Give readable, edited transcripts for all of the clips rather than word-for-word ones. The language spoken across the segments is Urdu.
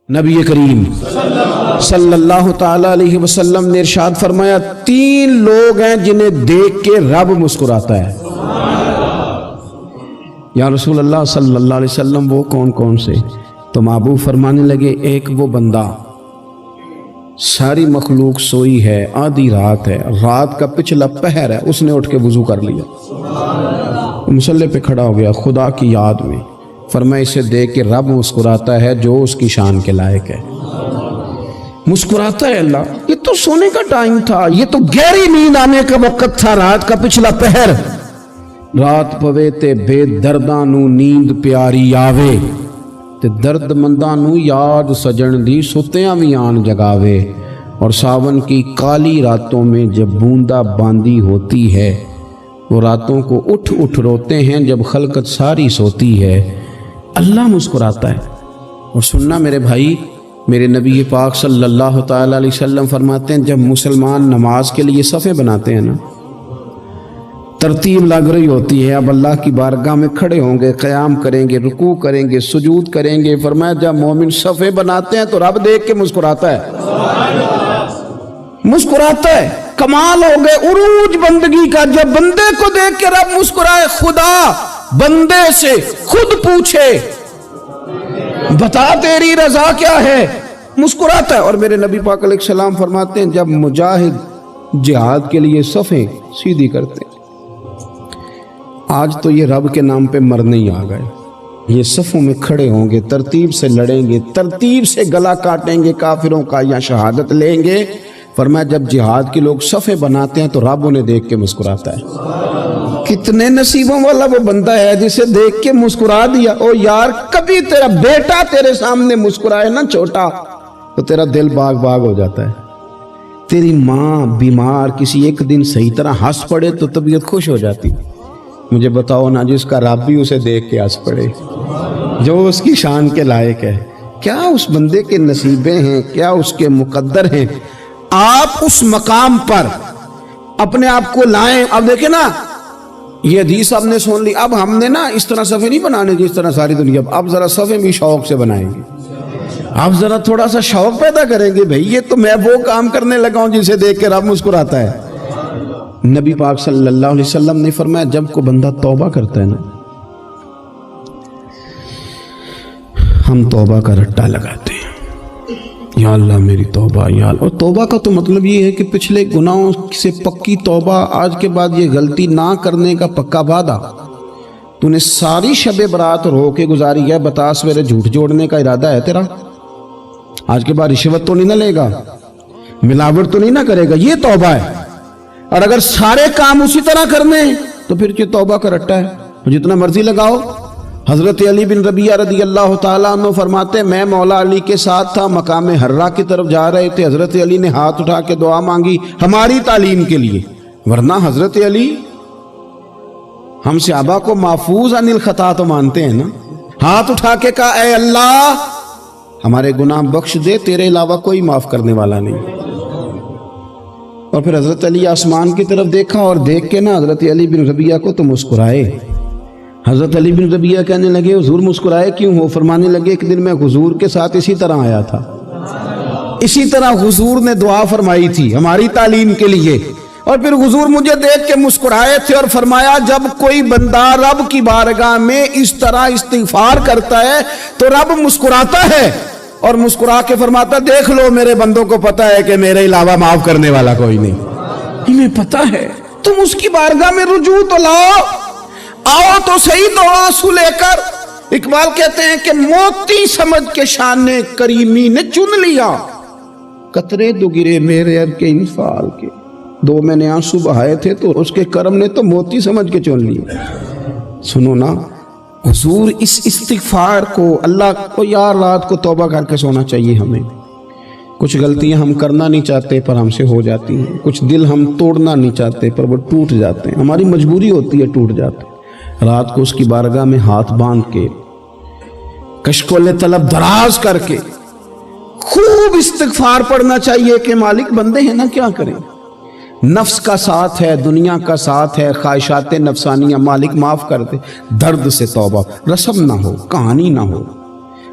نبی کریم صلی اللہ تعالی علیہ وسلم نے ارشاد فرمایا 3 لوگ ہیں جنہیں دیکھ کے رب مسکراتا ہے۔ یا رسول اللہ صلی اللہ علیہ وسلم وہ کون کون سے؟ تو محبوب فرمانے لگے ایک وہ بندہ ساری مخلوق سوئی ہے، آدھی رات ہے، رات کا پچھلا پہر ہے، اس نے اٹھ کے وضو کر لیا، مصلی پہ کھڑا ہو گیا خدا کی یاد میں، فرمایا اسے دیکھ کے رب مسکراتا ہے جو اس کی شان کے لائق ہے۔ مسکراتا ہے اللہ۔ یہ تو سونے کا ٹائم تھا، یہ تو گہری نیند آنے کا وقت تھا، رات کا پچھلا پہر۔ رات پوے تے بے درداں نو نیند پیاری آوے تے درد منداں نو یاد سجن دی ستیاں وی آن جگاوے، اور ساون کی کالی راتوں میں جب بوندا باندی ہوتی ہے وہ راتوں کو اٹھ اٹھ روتے ہیں جب خلقت ساری سوتی ہے۔ اللہ مسکراتا ہے۔ اور سننا میرے بھائی، میرے نبی پاک صلی اللہ تعالی علیہ وسلم فرماتے ہیں جب مسلمان نماز کے لیے صفیں بناتے ہیں نا، ترتیب لگ رہی ہوتی ہے، اب اللہ کی بارگاہ میں کھڑے ہوں گے، قیام کریں گے، رکوع کریں گے، سجود کریں گے، فرمایا جب مومن صفیں بناتے ہیں تو رب دیکھ کے مسکراتا ہے، مسکراتا ہے۔ کمال ہو گئے عروج بندگی کا، جب بندے کو دیکھ کے رب مسکرائے، خدا بندے سے خود پوچھے بتا تیری رضا کیا ہے، مسکراتا ہے۔ اور میرے نبی پاک علیہ السلام فرماتے ہیں جب مجاہد جہاد کے لیے صفیں سیدھی کرتے ہیں، آج تو یہ رب کے نام پہ مرنے ہی آ گئے، یہ صفوں میں کھڑے ہوں گے، ترتیب سے لڑیں گے، ترتیب سے گلا کاٹیں گے کافروں کا یا شہادت لیں گے۔ فرمایا جب جہاد کے لوگ صفیں بناتے ہیں تو رب انہیں دیکھ کے مسکراتا ہے۔ کتنے نصیبوں والا وہ بندہ ہے جسے دیکھ کے مسکرا دیا۔ او یار کبھی تیرا بیٹا تیرے سامنے مسکرائے نا چھوٹا تو تیرا دل باغ باغ ہو جاتا ہے۔ تیری ماں بیمار کسی ایک دن صحیح طرح ہنس پڑے تو طبیعت خوش ہو جاتی۔ مجھے بتاؤ نا جس کا رب بھی اسے دیکھ کے ہنس پڑے، جو اس کی شان کے لائق ہے، کیا اس بندے کے نصیبیں ہیں، کیا اس کے مقدر ہیں۔ آپ اس مقام پر اپنے آپ کو لائیں۔ اب دیکھیں نا یہ حدیث ہم نے سن لی، اب ہم نے نا اس طرح صفیں نہیں بنانے جس طرح ساری دنیا، اب ذرا صفیں بھی شوق سے بنائیں گے، اب ذرا تھوڑا سا شوق پیدا کریں گے، بھئی یہ تو میں وہ کام کرنے لگا ہوں جسے دیکھ کے رب مسکراتا ہے۔ نبی پاک صلی اللہ علیہ وسلم نے فرمایا جب کو بندہ توبہ کرتا ہے نا، ہم توبہ کا رٹا لگاتے ہیں، یا اللہ میری توبہ یا اللہ۔ اور توبہ کا تو مطلب یہ ہے کہ پچھلے گناہوں سے پکی توبہ، آج کے بعد یہ غلطی نہ کرنے کا پکا وعدہ۔ تو نے ساری شب برات رو کے گزاری ہے، بتا سویرے جھوٹ جوڑنے کا ارادہ ہے تیرا، آج کے بعد رشوت تو نہیں نہ لے گا، ملاوٹ تو نہیں نہ کرے گا، یہ توبہ ہے۔ اور اگر سارے کام اسی طرح کرنے تو پھر یہ توبہ کا رٹا ہے، جتنا مرضی لگاؤ۔ حضرت علی بن ربیعہ رضی اللہ تعالیٰ عنہ فرماتے میں مولا علی کے ساتھ تھا، مقام حرہ کی طرف جا رہے تھے، حضرت علی نے ہاتھ اٹھا کے دعا مانگی ہماری تعلیم کے لیے، ورنہ حضرت علی ہم صحابہ کو محفوظ عن الخطا تو مانتے ہیں نا۔ ہاتھ اٹھا کے کہا اے اللہ ہمارے گناہ بخش دے، تیرے علاوہ کوئی معاف کرنے والا نہیں۔ اور پھر حضرت علی آسمان کی طرف دیکھا اور دیکھ کے نا حضرت علی بن ربیعہ کو تو مسکرائے۔ حضرت علی بن ربیعہ کہنے لگے حضور مسکرائے کیوں ہو؟ فرمانے لگے ایک دن میں حضور کے ساتھ اسی طرح آیا تھا، اسی طرح حضور نے دعا فرمائی تھی ہماری تعلیم کے لیے، اور پھر حضور مجھے دیکھ کے مسکرائے تھے اور فرمایا جب کوئی بندہ رب کی بارگاہ میں اس طرح استغفار کرتا ہے تو رب مسکراتا ہے، اور مسکرا کے فرماتا دیکھ لو میرے بندوں کو پتا ہے کہ میرے علاوہ معاف کرنے والا کوئی نہیں، انہیں پتا ہے، تم اس کی بارگاہ میں رجوع تو لاؤ، آؤ تو صحیح دو آنسو لے کر۔ اقبال کہتے ہیں کہ موتی سمجھ کے شان کریمی نے چن لیا، قطرے دو گرے میرے ار کے انفال کے، دو میں نے آنسو بہائے تھے تو اس کے کرم نے تو موتی سمجھ کے چن لیا۔ سنو نا حضور اس استغفار کو، اللہ کو یار رات کو توبہ کر کے سونا چاہیے ہمیں۔ کچھ غلطیاں ہم کرنا نہیں چاہتے پر ہم سے ہو جاتی ہیں، کچھ دل ہم توڑنا نہیں چاہتے پر وہ ٹوٹ جاتے ہیں، ہماری مجبوری ہوتی ہے ٹوٹ جاتے ہیں۔ رات کو اس کی بارگاہ میں ہاتھ باندھ کے کشکول طلب دراز کر کے خوب استغفار پڑھنا چاہیے کہ مالک بندے ہیں نا کیا کریں، نفس کا ساتھ ہے، دنیا کا ساتھ ہے، خواہشات نفسانیہ، مالک معاف کر دے، درد سے توبہ، رسم نہ ہو، کہانی نہ ہو،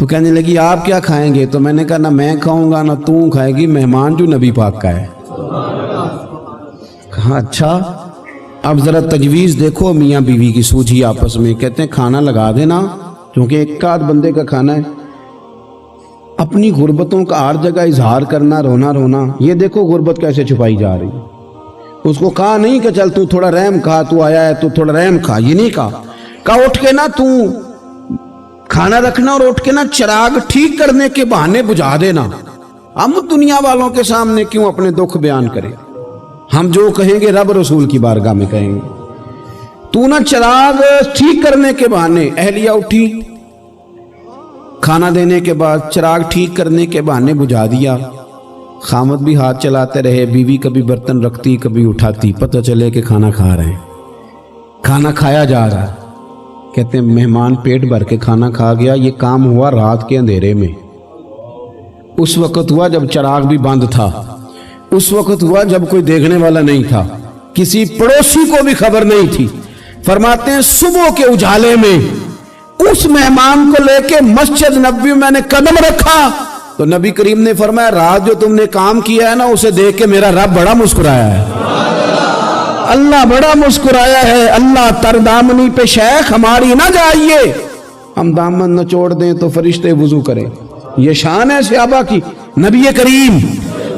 تو کہنے لگی آپ کیا کھائیں گے؟ تو میں نے کہا نہ میں کھاؤں گا نہ تو کھائے گی، مہمان جو نبی پاک کا ہے۔ کہا اچھا، اب ذرا تجویز دیکھو میاں بیوی کی سوجھی آپس میں۔ کہتے ہیں کھانا لگا دینا، کیونکہ ایک آدھ بندے کا کھانا ہے۔ اپنی غربتوں کا ہر جگہ اظہار کرنا، رونا رونا، یہ دیکھو غربت کیسے چھپائی جا رہی ہے۔ اس کو کہا نہیں کہ چل تو تھوڑا رحم کھا، تو آیا ہے تو تھوڑا رحم کھا، یہ نہیں کہا اٹھ کے نا تو کھانا رکھنا اور اٹھ کے نا چراغ ٹھیک کرنے کے بہانے بجھا دینا۔ ہم دنیا والوں کے سامنے کیوں اپنے دکھ بیان کریں؟ ہم جو کہیں گے رب رسول کی بارگاہ میں کہیں گے۔ تو نا چراغ ٹھیک کرنے کے بہانے، اہلیہ اٹھی کھانا دینے کے بعد چراغ ٹھیک کرنے کے بہانے بجھا دیا۔ خامد بھی ہاتھ چلاتے رہے، بیوی کبھی برتن رکھتی کبھی اٹھاتی، پتہ چلے کہ کھانا کھا رہے ہیں، کھانا کھایا جا رہا ہے۔ کہتے ہیں مہمان پیٹ بھر کے کھانا کھا گیا۔ یہ کام ہوا رات کے اندھیرے میں، اس وقت ہوا جب چراغ بھی بند تھا، اس وقت ہوا جب کوئی دیکھنے والا نہیں تھا، کسی پڑوسی کو بھی خبر نہیں تھی۔ فرماتے ہیں صبح کے اجالے میں اس مہمان کو لے کے مسجد نبوی میں نے قدم رکھا تو نبی کریم نے فرمایا رات جو تم نے کام کیا ہے نا، اسے دیکھ کے میرا رب بڑا مسکرایا ہے، اللہ بڑا مسکرایا ہے۔ اللہ تر دامنی پہ شیخ ہماری نہ جائیے، ہم دامن نہ چھوڑ دیں تو فرشتے وضو کریں۔ یہ شان ہے صحابہ کی۔ نبی کریم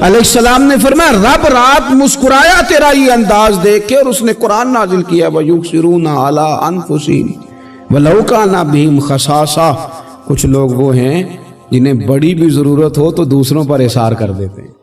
علیہ السلام نے فرمایا رب رات مسکرایا تیرا یہ انداز دیکھ کے، اور اس نے قرآن نازل کیا وَيُؤْثِرُونَ عَلَىٰ أَنفُسِهِمْ وَلَوْ كَانَ بِهِمْ خَصَاصَةٌ۔ کچھ لوگ وہ ہیں جنہیں بڑی بھی ضرورت ہو تو دوسروں پر اثار کر دیتے ہیں۔